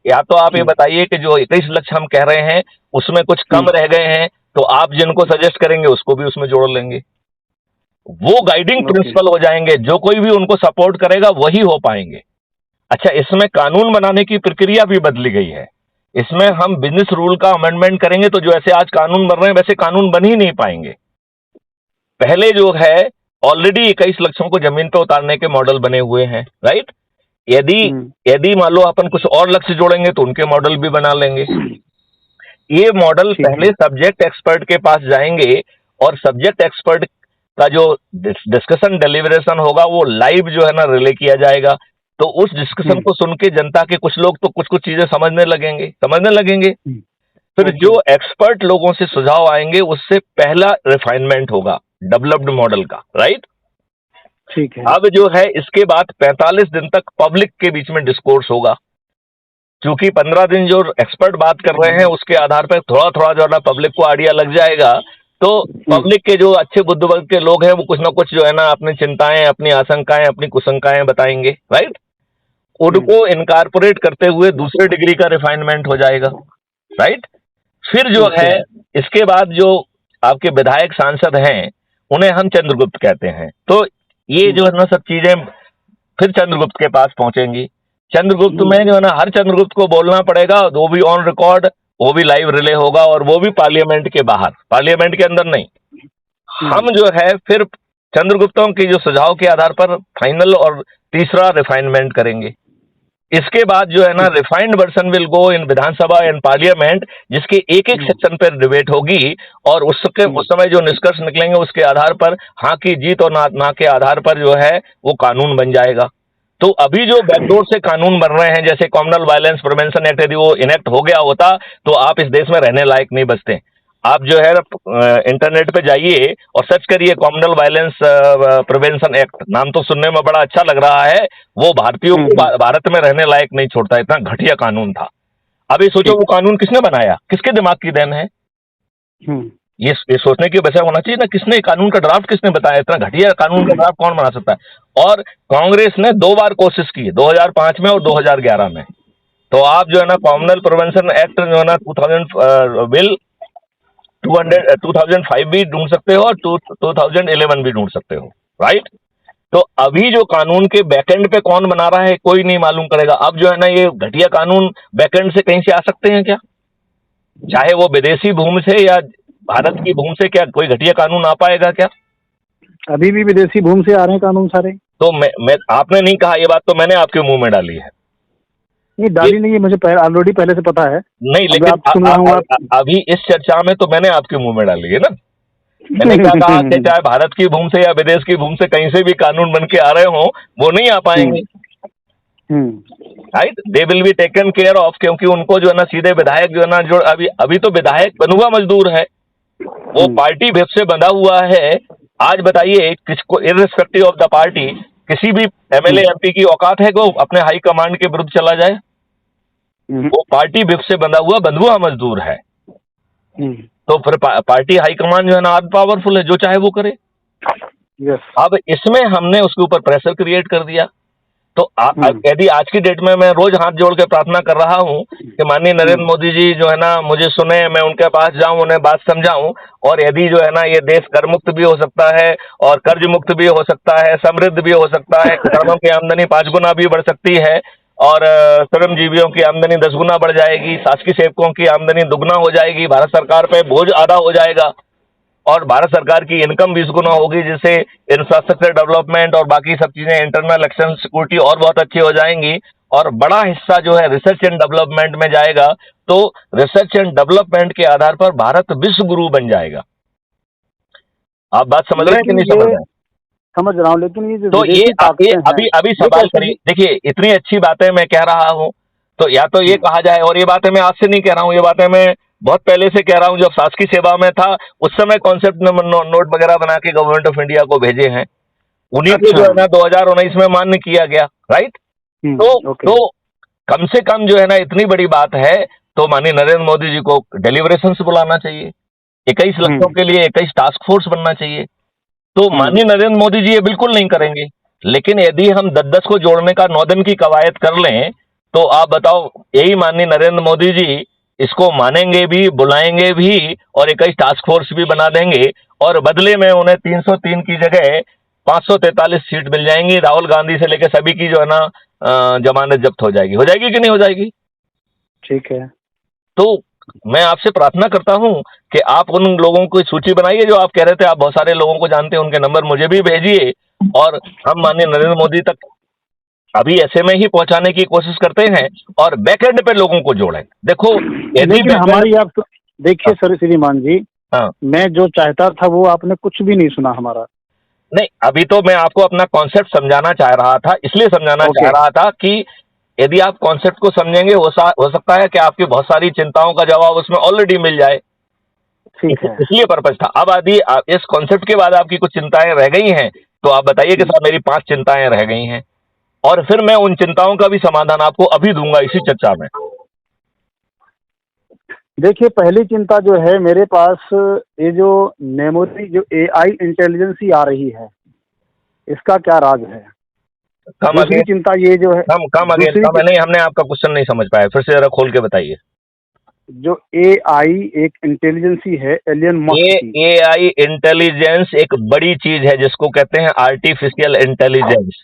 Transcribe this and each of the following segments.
या तो आप ये बताइए कि जो 21 लक्ष्य हम कह रहे हैं उसमें कुछ कम रह गए हैं, तो आप जिनको सजेस्ट करेंगे उसको भी उसमें जोड़ लेंगे। वो गाइडिंग प्रिंसिपल हो जाएंगे, जो कोई भी उनको सपोर्ट करेगा वही हो पाएंगे। अच्छा, इसमें कानून बनाने की प्रक्रिया भी बदली गई है। इसमें हम बिजनेस रूल का अमेंडमेंट करेंगे तो जो ऐसे आज कानून बन रहे हैं वैसे कानून बन ही नहीं पाएंगे। पहले जो है ऑलरेडी 21 लक्ष्यों को जमीन पर उतारने के मॉडल बने हुए हैं, राइट। यदि यदि मान लो अपन कुछ और लक्ष्य जोड़ेंगे तो उनके मॉडल भी बना लेंगे। ये मॉडल पहले सब्जेक्ट एक्सपर्ट के पास जाएंगे और सब्जेक्ट एक्सपर्ट का जो डिस्कशन डिलीवरेशन होगा वो लाइव जो है ना रिले किया जाएगा। तो उस डिस्कशन को सुन के जनता के कुछ लोग तो कुछ कुछ चीजें समझने लगेंगे। फिर जो एक्सपर्ट लोगों से सुझाव आएंगे उससे पहला रिफाइनमेंट होगा डेवलप्ड मॉडल का, राइट। ठीक है। अब जो है इसके बाद 45 दिन तक पब्लिक के बीच में डिस्कोर्स होगा। क्योंकि 15 दिन जो एक्सपर्ट बात कर रहे हैं उसके आधार पर थोड़ा थोड़ा जो है ना पब्लिक को आइडिया लग जाएगा। तो पब्लिक के जो अच्छे बुद्धि वर्ग के लोग हैं वो कुछ ना कुछ जो है ना अपनी चिंताएं, अपनी आशंकाएं, अपनी कुशंकाएं बताएंगे, राइट। उनको इनकारपोरेट करते हुए दूसरे डिग्री का रिफाइनमेंट हो जाएगा, राइट। फिर जो है इसके बाद जो आपके विधायक सांसद हैं उन्हें हम चंद्रगुप्त कहते हैं। तो ये जो है ना सब चीजें फिर चंद्रगुप्त के पास पहुंचेंगी। चंद्रगुप्त में जो है ना हर चंद्रगुप्त को बोलना पड़ेगा, वो भी ऑन रिकॉर्ड, वो भी लाइव रिले होगा और वो भी पार्लियामेंट के बाहर, पार्लियामेंट के अंदर नहीं। हम जो है फिर चंद्रगुप्तों के जो सुझाव के आधार पर फाइनल और तीसरा रिफाइनमेंट करेंगे। इसके बाद जो है ना refined version will go in Vidhan Sabha and parliament, जिसके एक एक सेक्शन पर डिबेट होगी और उस समय जो निष्कर्ष निकलेंगे उसके आधार पर हाँ की जीत और ना के आधार पर जो है वो कानून बन जाएगा। तो अभी जो बैकडोर से कानून बन रहे हैं जैसे कम्युनल वायलेंस प्रिवेंशन एक्ट, यदि वो इनेक्ट हो गया होता तो आप इस देश में रहने लायक नहीं बचते। आप जो है इंटरनेट पे जाइए और सर्च करिए कम्युनल वायलेंस प्रिवेंशन एक्ट, नाम तो सुनने में बड़ा अच्छा लग रहा है, वो भारतीयों को भारत में रहने लायक नहीं छोड़ता, इतना घटिया कानून था। अभी सोचो वो कानून किसने बनाया, किसके दिमाग की देन है? ये सोचने की विषय होना चाहिए ना, किसने कानून का ड्राफ्ट किसने बताया? इतना घटिया कानून का ड्राफ्ट कौन बना सकता है? और कांग्रेस ने 2 बार कोशिश की, 2005 में और 2011 में। तो आप जो है ना कम्युनल प्रिवेंशन एक्ट जो है ना 2005 भी ढूंढ सकते हो और 2011 भी ढूंढ सकते हो, राइट। तो अभी जो कानून के बैकएंड पे कौन बना रहा है कोई नहीं मालूम करेगा। अब जो है ना ये घटिया कानून बैकएंड से कहीं से आ सकते हैं क्या? चाहे वो विदेशी भूमि से या भारत की भूमि से, क्या कोई घटिया कानून आ पाएगा क्या? अभी भी विदेशी भूमि से आ रहे हैं कानून सारे। तो मैं आपने नहीं कहा ये बात, तो मैंने आपके मुंह में डाली है। नहीं डाली नहीं है, मुझे ऑलरेडी पहले से पता है। नहीं, लेकिन अभी इस चर्चा में तो मैंने आपके मुंह में डाली है ना। मैंने क्या कहा कि चाहे भारत की भूमि से या विदेश की भूमि से कहीं से भी कानून बन के आ रहे हो वो नहीं आ पाएंगे, right. They will be taken care of, क्योंकि उनको जो है ना सीधे विधायक जो है ना जो अभी तो विधायक बंधुआ मजदूर है, वो पार्टी भेद से बंधा हुआ है। आज बताइए किसको इर्रिस्पेक्टिव ऑफ द पार्टी किसी भी एमएलए एमपी की औकात है कि वो अपने हाई कमांड के विरुद्ध चला जाए? वो पार्टी विप से बंधा हुआ बंधुआ मजदूर है। तो फिर पार्टी हाईकमान जो है ना आद पावरफुल है, जो चाहे वो करे। अब इसमें हमने उसके ऊपर प्रेशर क्रिएट कर दिया। तो यदि आज की डेट में मैं रोज हाथ जोड़ के प्रार्थना कर रहा हूं कि माननीय नरेंद्र मोदी जी जो है ना मुझे सुने, मैं उनके पास जाऊं, उन्हें बात समझाऊं, और यदि जो है ना ये देश कर मुक्त भी हो सकता है और कर्ज मुक्त भी हो सकता है, समृद्ध भी हो सकता है, किसानों की आमदनी 5 गुना भी बढ़ सकती है और श्रमजीवियों की आमदनी 10 गुना बढ़ जाएगी, शासकीय सेवकों की आमदनी दुगना हो जाएगी, भारत सरकार पे बोझ आधा हो जाएगा और भारत सरकार की इनकम 20 गुना होगी, जिससे इंफ्रास्ट्रक्चर डेवलपमेंट और बाकी सब चीजें, इंटरनल एक्शन सिक्योरिटी और बहुत अच्छी हो जाएंगी और बड़ा हिस्सा जो है रिसर्च एंड डेवलपमेंट में जाएगा। तो रिसर्च एंड डेवलपमेंट के आधार पर भारत विश्व गुरु बन जाएगा। आप बात समझ रहे हैं कि नहीं समझ रहे हैं? समझ रहा हूँ, लेकिन ये तो ये अभी सवाल करिए, देखिए इतनी अच्छी बातें मैं कह रहा हूँ, तो या तो ये कहा जाए, और ये बातें मैं आज से नहीं कह रहा हूँ, ये बातें मैं बहुत पहले से कह रहा हूँ, जब शासकीय सेवा में था उस समय कॉन्सेप्ट नोट वगैरह बना के गवर्नमेंट ऑफ इंडिया को भेजे हैं, उन्हीं को जो है ना 2019 में मान्य किया गया, राइट। तो कम से कम जो है ना इतनी बड़ी बात है तो माननीय नरेंद्र मोदी जी को डेलिब्रेशन से बुलाना चाहिए, 21 लक्ष्यों के लिए 21 टास्क फोर्स बनना चाहिए। तो माननीय नरेंद्र मोदी जी ये बिल्कुल नहीं करेंगे, लेकिन यदि हम 10-10 को जोड़ने का 9 दिन की कवायद कर लें तो आप बताओ, यही माननीय नरेंद्र मोदी जी इसको मानेंगे भी, बुलाएंगे भी और एक टास्क फोर्स भी बना देंगे और बदले में उन्हें 303 की जगह 543 सीट मिल जाएंगी। राहुल गांधी से लेकर सभी की जो है ना जमानत जब्त हो जाएगी कि नहीं हो जाएगी? ठीक है। तो मैं आपसे प्रार्थना करता हूं कि आप उन लोगों की सूची बनाइए जो आप कह रहे थे, आप बहुत सारे लोगों को जानते हैं, उनके नंबर मुझे भी भेजिए और हम माननीय नरेंद्र मोदी तक अभी ऐसे में ही पहुंचाने की कोशिश करते हैं और बैकएंड पे लोगों को जोड़ें। देखो, यदि लेकिन बैकएंड, हमारी आप देखिए सर श्रीमान जी, हाँ, मैं जो चाहता था वो आपने कुछ भी नहीं सुना हमारा। नहीं, अभी तो मैं आपको अपना कॉन्सेप्ट समझाना चाह रहा था, इसलिए समझाना चाह ओके। रहा था कि यदि आप कॉन्सेप्ट को समझेंगे हो सकता है कि आपकी बहुत सारी चिंताओं का जवाब उसमें ऑलरेडी मिल जाए। ठीक है। इसलिए पर्पज था। अब आदि इस कॉन्सेप्ट के बाद आपकी कुछ चिंताएं रह गई हैं तो आप बताइए कि साहब मेरी 5 चिंताएं रह गई हैं, और फिर मैं उन चिंताओं का भी समाधान आपको अभी दूंगा इसी चर्चा में। देखिए पहली चिंता जो है मेरे पास, ये जो मेमोरी जो एआई इंटेलिजेंसी आ रही है, इसका क्या राज है। कम दूसरी अगेन, चिंता ये जो है, कम अगेन, दूसरी कम नहीं, हमने आपका क्वेश्चन नहीं समझ पाया, फिर से जरा खोल के बताइए। जो एआई एक इंटेलिजेंसी है एलियन मस्क ये की। एआई इंटेलिजेंस एक बड़ी चीज है जिसको कहते हैं आर्टिफिशियल इंटेलिजेंस।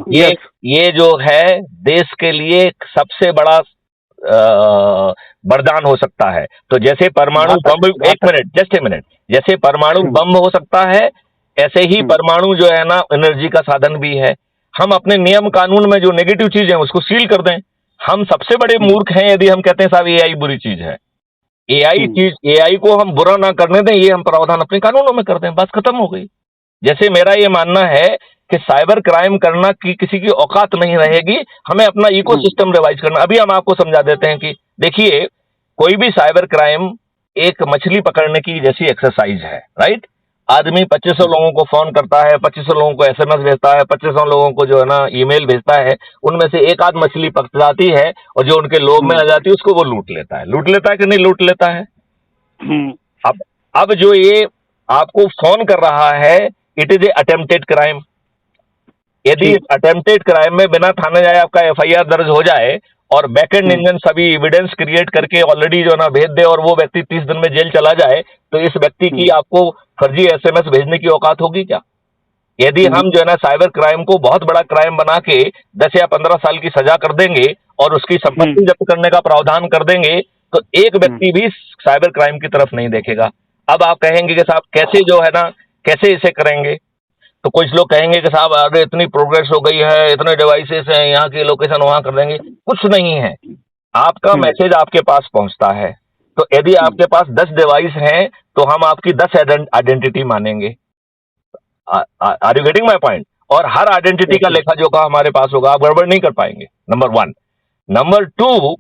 ये यस। ये जो है देश के लिए एक सबसे बड़ा वरदान हो सकता है। तो जैसे परमाणु घातक बम, एक घातक। मिनट, जस्ट ए मिनट, जैसे परमाणु हम्म, बम हो सकता है, ऐसे ही हम्म, परमाणु जो है ना एनर्जी का साधन भी है। हम अपने नियम कानून में जो नेगेटिव चीज है उसको सील कर दें। हम सबसे बड़े हम्म, मूर्ख हैं यदि हम कहते हैं साहब एआई बुरी चीज है। हम्म, एआई को हम बुरा ना करने दें, ये हम प्रावधान अपने कानूनों में कर दें, बस खत्म हो गई। जैसे मेरा ये मानना है कि साइबर क्राइम करना की किसी की औकात नहीं रहेगी, हमें अपना हम्म, इकोसिस्टम रिवाइज करना। अभी हम आपको समझा देते हैं कि देखिए, कोई भी साइबर क्राइम एक मछली पकड़ने की जैसी एक्सरसाइज है, राइट? आदमी 2500 लोगों को फोन करता है, 2500 लोगों को एसएमएस भेजता है, 2500 लोगों को जो है ना ईमेल भेजता है, उनमें से एक आध मछली पकड़ जाती है और जो उनके लोग में हम्म, आ जाती है उसको वो लूट लेता है कि नहीं लूट लेता है? हम्म, अब अब जो ये आपको फोन कर रहा है, it is a attempted crime. यदि ठीक। अटेम्प्टेड क्राइम में बिना थाने जाए आपका एफआईआर दर्ज हो जाए और बैकएंड हम्म, इंजन सभी एविडेंस क्रिएट करके ऑलरेडी जो है ना भेज दे और वो व्यक्ति 30 दिन में जेल चला जाए, तो इस व्यक्ति की हम्म, आपको फर्जी एसएमएस भेजने की औकात होगी क्या? यदि हम्म, हम जो है ना साइबर क्राइम को बहुत बड़ा क्राइम बना के 10 या 15 साल की सजा कर देंगे और उसकी हम्म, संपत्ति जब्त करने का प्रावधान कर देंगे, तो एक हम्म, व्यक्ति भी साइबर क्राइम की तरफ नहीं देखेगा। अब आप कहेंगे कि साहब कैसे जो है ना, कैसे इसे करेंगे? तो कुछ लोग कहेंगे कि साहब अरे इतनी प्रोग्रेस हो गई है, इतने डिवाइसेस हैं, यहाँ की लोकेशन वहां कर देंगे। कुछ नहीं है, आपका हम्म, मैसेज आपके पास पहुंचता है। तो यदि हम्म, आपके पास 10 डिवाइस हैं तो हम आपकी 10 आइडेंटिटी मानेंगे। Are you getting my point? और हर आइडेंटिटी का ओके। लेखा जोखा हमारे पास होगा, आप गड़बड़ नहीं कर पाएंगे, नंबर वन। नंबर टू,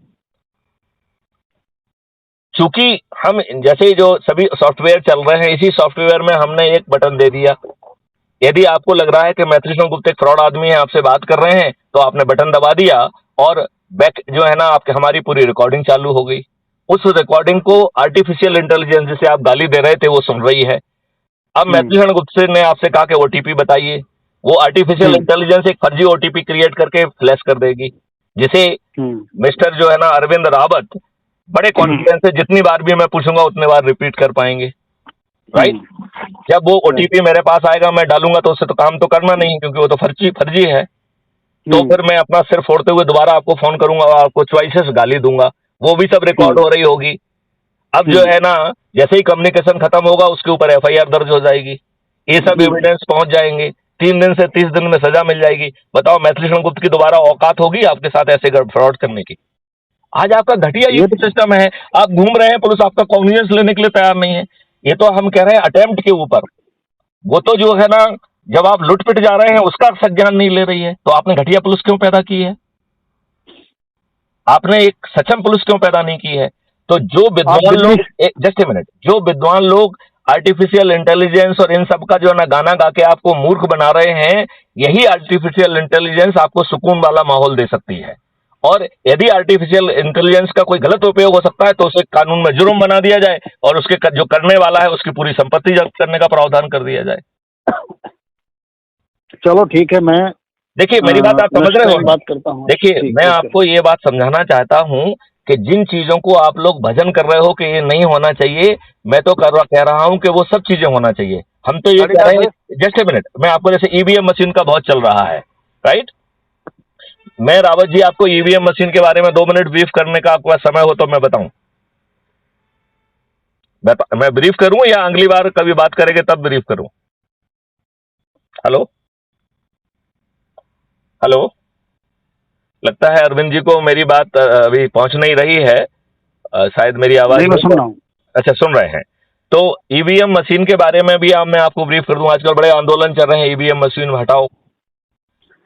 चूंकि हम जैसे जो सभी सॉफ्टवेयर चल रहे हैं, इसी सॉफ्टवेयर में हमने एक बटन दे दिया। यदि आपको लग रहा है कि मैथिली शरण गुप्ता एक फ्रॉड आदमी है, आपसे बात कर रहे हैं, तो आपने बटन दबा दिया और बैक जो है ना आपके हमारी पूरी रिकॉर्डिंग चालू हो गई। उस रिकॉर्डिंग को आर्टिफिशियल इंटेलिजेंस जिसे आप गाली दे रहे थे वो सुन रही है। अब हम्म, मैथिली शरण गुप्ता ने आपसे कहा कि ओटीपी बताइए, वो आर्टिफिशियल हम्म, इंटेलिजेंस एक फर्जी ओटीपी क्रिएट करके फ्लैश कर देगी, जिसे हम्म, मिस्टर जो है ना अरविंद रावत बड़े हम्म, कॉन्फिडेंस से जितनी बार भी मैं पूछूंगा उतने बार रिपीट कर पाएंगे, राइट? हम्म, जब वो राइट। ओटीपी मेरे पास आएगा मैं डालूंगा तो उससे तो काम तो करना नहीं, क्योंकि वो तो फर्जी फर्जी है। तो हम्म, फिर मैं अपना सिर फोड़ते हुए दोबारा आपको फोन करूंगा और आपको चॉइसेस गाली दूंगा, वो भी सब रिकॉर्ड हम्म, हो रही होगी। अब जो हम्म, है ना, जैसे ही कम्युनिकेशन खत्म होगा उसके ऊपर एफआईआर दर्ज हो जाएगी, ये सब हम्म, एविडेंस पहुंच जाएंगे, 3 दिन से 30 दिन में सजा मिल जाएगी। बताओ मैथिली शरण गुप्ता की दोबारा औकात होगी आपके साथ ऐसे फ्रॉड करने की? आज आपका घटिया ये इको तो सिस्टम है, आप घूम रहे हैं, पुलिस आपका कॉग्निजेंस लेने के लिए तैयार नहीं है। ये तो हम कह रहे हैं अटेम्प्ट के ऊपर, वो तो जो है ना, जब आप लुट पिट जा रहे हैं उसका संज्ञान नहीं ले रही है। तो आपने घटिया पुलिस क्यों पैदा की है? आपने एक सक्षम पुलिस क्यों पैदा नहीं की है? तो जो आप विद्वान दिल्ली। लोग, जस्ट ए मिनट, जो विद्वान लोग आर्टिफिशियल इंटेलिजेंस और इन सब का जो है ना गाना गा के आपको मूर्ख बना रहे हैं, यही आर्टिफिशियल इंटेलिजेंस आपको सुकून वाला माहौल दे सकती है। और यदि आर्टिफिशियल इंटेलिजेंस का कोई गलत उपयोग हो सकता है तो उसे कानून में जुर्म बना दिया जाए और उसके जो करने वाला है उसकी पूरी संपत्ति जब्त करने का प्रावधान कर दिया जाए। चलो ठीक है, मैं देखिए मेरी बात आप समझ रहे हो ना? बात करता हूँ। देखिए मैं आपको ये बात समझाना चाहता हूँ कि जिन चीजों को आप लोग भजन कर रहे हो कि ये नहीं होना चाहिए, मैं तो कह रहा हूँ कि वो सब चीजें होना चाहिए। हम तो ये कह रहे हैं, जस्ट ए मिनट, मैं आपको जैसे ईवीएम मशीन का बहुत चल रहा है, राइट? मैं रावत जी आपको ईवीएम मशीन के बारे में 2 मिनट ब्रीफ करने का आपके पास समय हो तो मैं बताऊं? मैं ब्रीफ करूं या अगली बार कभी बात करेंगे तब ब्रीफ करूं? हेलो हेलो, लगता है अरविंद जी को मेरी बात अभी पहुंच नहीं रही है। शायद मेरी आवाज नहीं, मैं सुन रहा हूँ। अच्छा, सुन रहे हैं। तो ईवीएम मशीन के बारे में भी मैं आपको ब्रीफ कर दूं। आजकल बड़े आंदोलन चल रहे हैं, ईवीएम मशीन हटाओ।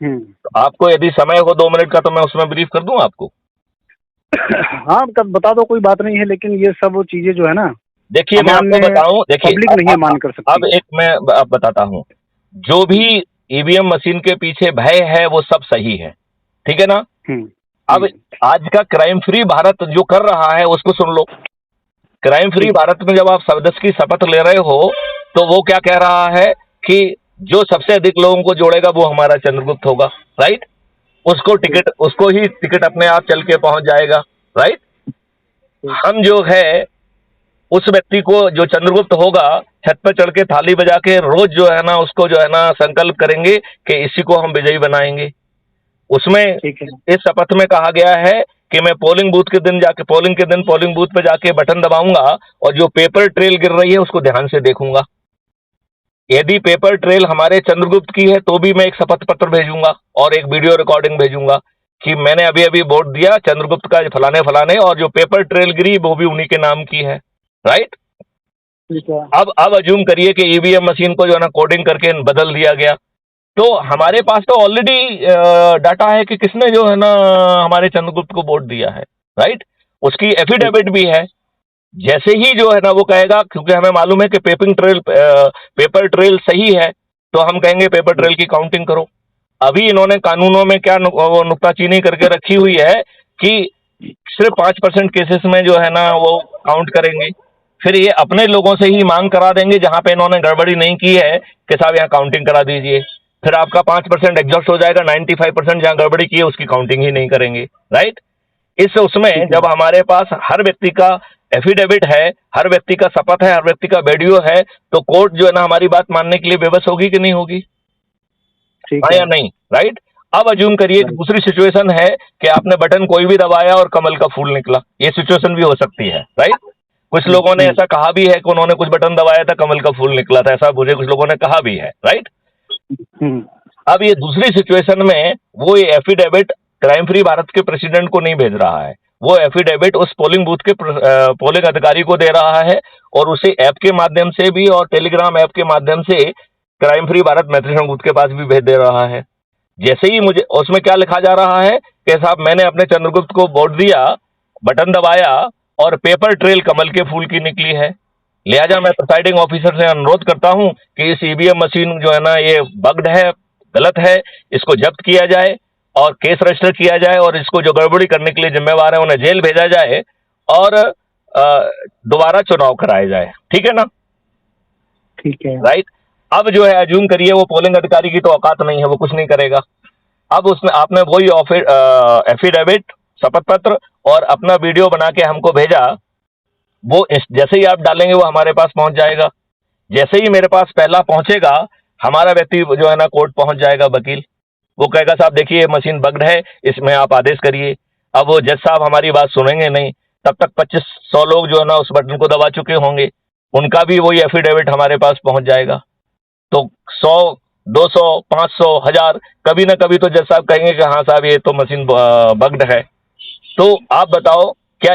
तो आपको यदि समय हो 2 मिनट का तो मैं उसमें ब्रीफ कर दूं आपको। हाँ, तब बता दो, कोई बात नहीं है, लेकिन ये सब चीजें जो है ना, देखिए मैं आपको बताऊं, देखिए पब्लिक नहीं मान कर सकती। अब एक मैं आप बताता हूं, जो भी ईवीएम मशीन के पीछे भय है वो सब सही है, ठीक है ना? अब आज का क्राइम फ्री भारत जो कर रहा है उसको सुन लो। क्राइम फ्री भारत में जब आप सदस्य की शपथ ले रहे हो तो वो क्या कह रहा है कि जो सबसे अधिक लोगों को जोड़ेगा वो हमारा चंद्रगुप्त होगा, राइट? उसको ही टिकट अपने आप चल के पहुंच जाएगा, राइट? हम जो है उस व्यक्ति को जो चंद्रगुप्त होगा छत पर चढ़ के थाली बजा के रोज जो है ना उसको जो है ना संकल्प करेंगे कि इसी को हम विजयी बनाएंगे। उसमें इस शपथ में कहा गया है कि मैं पोलिंग के दिन पोलिंग बूथ पे जाके बटन दबाऊंगा और जो पेपर ट्रेल गिर रही है उसको ध्यान से देखूंगा। यदि पेपर ट्रेल हमारे चंद्रगुप्त की है तो भी मैं एक शपथ पत्र भेजूंगा और एक वीडियो रिकॉर्डिंग भेजूंगा कि मैंने अभी अभी वोट दिया चंद्रगुप्त का फलाने फलाने, और जो पेपर ट्रेल गिरी वो भी उन्हीं के नाम की है, राइट? अब अज्यूम करिए कि ईवीएम मशीन को जो है ना कोडिंग करके बदल दिया गया, तो हमारे पास तो ऑलरेडी डाटा है कि किसने जो है ना हमारे चंद्रगुप्त को वोट दिया है, राइट? उसकी एफिडेविट भी है। जैसे ही जो है ना वो कहेगा, क्योंकि हमें मालूम है कि पेपर ट्रेल सही है, तो हम कहेंगे पेपर ट्रेल की काउंटिंग करो। अभी इन्होंने कानूनों में क्या वो नुक्ताचीनी करके रखी हुई है कि सिर्फ 5% केसेस में जो है ना वो काउंट करेंगे। फिर ये अपने लोगों से ही मांग करा देंगे जहां पे इन्होंने गड़बड़ी नहीं की है कि साहब यहाँ काउंटिंग करा दीजिए। फिर आपका 5% एग्जॉस्ट हो जाएगा, 95% जहां गड़बड़ी की है उसकी काउंटिंग ही नहीं करेंगे, राइट? उसमें जब हमारे पास हर व्यक्ति का एफिडेविट है, हर व्यक्ति का शपथ है, हर व्यक्ति का वीडियो है, तो कोर्ट जो है ना हमारी बात मानने के लिए बेबस होगी कि नहीं होगी? हाँ या नहीं, राइट? अब अज्यूम करिए कि दूसरी सिचुएशन है कि आपने बटन कोई भी दबाया और कमल का फूल निकला। ये सिचुएशन भी हो सकती है, राइट? कुछ लोगों ने ऐसा कहा भी है कि उन्होंने कुछ बटन दबाया था, कमल का फूल निकला था, ऐसा मुझे कुछ लोगों ने कहा भी है, राइट? अब ये दूसरी सिचुएशन में वो ये एफिडेविट क्राइम फ्री भारत के प्रेसिडेंट को नहीं भेज रहा है, वो एफिडेविट उस पोलिंग बूथ के पोलिंग अधिकारी को दे रहा है, और उसे ऐप के माध्यम से भी और टेलीग्राम ऐप के माध्यम से क्राइम फ्री भारत मैत्री संघ के पास भी भेज दे रहा है। जैसे ही मुझे उसमें क्या लिखा जा रहा है कि साहब मैंने अपने चंद्रगुप्त को वोट दिया, बटन दबाया और पेपर ट्रेल कमल के फूल की निकली है। लिहाजा मैं प्रिसाइडिंग ऑफिसर से अनुरोध करता हूं कि इस ईवीएम मशीन जो है ना ये बग्ड है, गलत है, इसको जब्त किया जाए और केस रजिस्टर किया जाए, और इसको जो गड़बड़ी करने के लिए जिम्मेवार है उन्हें जेल भेजा जाए और दोबारा चुनाव कराया जाए, ठीक है ना? ठीक है, राइट? अब जो है अज्यूम करिए वो पोलिंग अधिकारी की तो औकात नहीं है, वो कुछ नहीं करेगा। अब उसने आपने वही एफिडेविट, शपथ पत्र और अपना वीडियो बना के हमको भेजा, वो जैसे ही आप डालेंगे वो हमारे पास पहुंच जाएगा। जैसे ही मेरे पास पहला पहुंचेगा, हमारा व्यक्ति जो है ना कोर्ट पहुंच जाएगा, वकील, वो कहेगा साहब देखिए मशीन बग्ड है, इसमें आप आदेश करिए। अब वो जज साहब हमारी बात सुनेंगे नहीं, तब तक 2500 लोग जो है ना उस बटन को दबा चुके होंगे, उनका भी वही एफिडेविट हमारे पास पहुंच जाएगा। तो 100, 200, 500, 1000, कभी ना कभी तो जज साहब कहेंगे कि हाँ साहब ये तो मशीन बग्ड है। तो आप बताओ क्या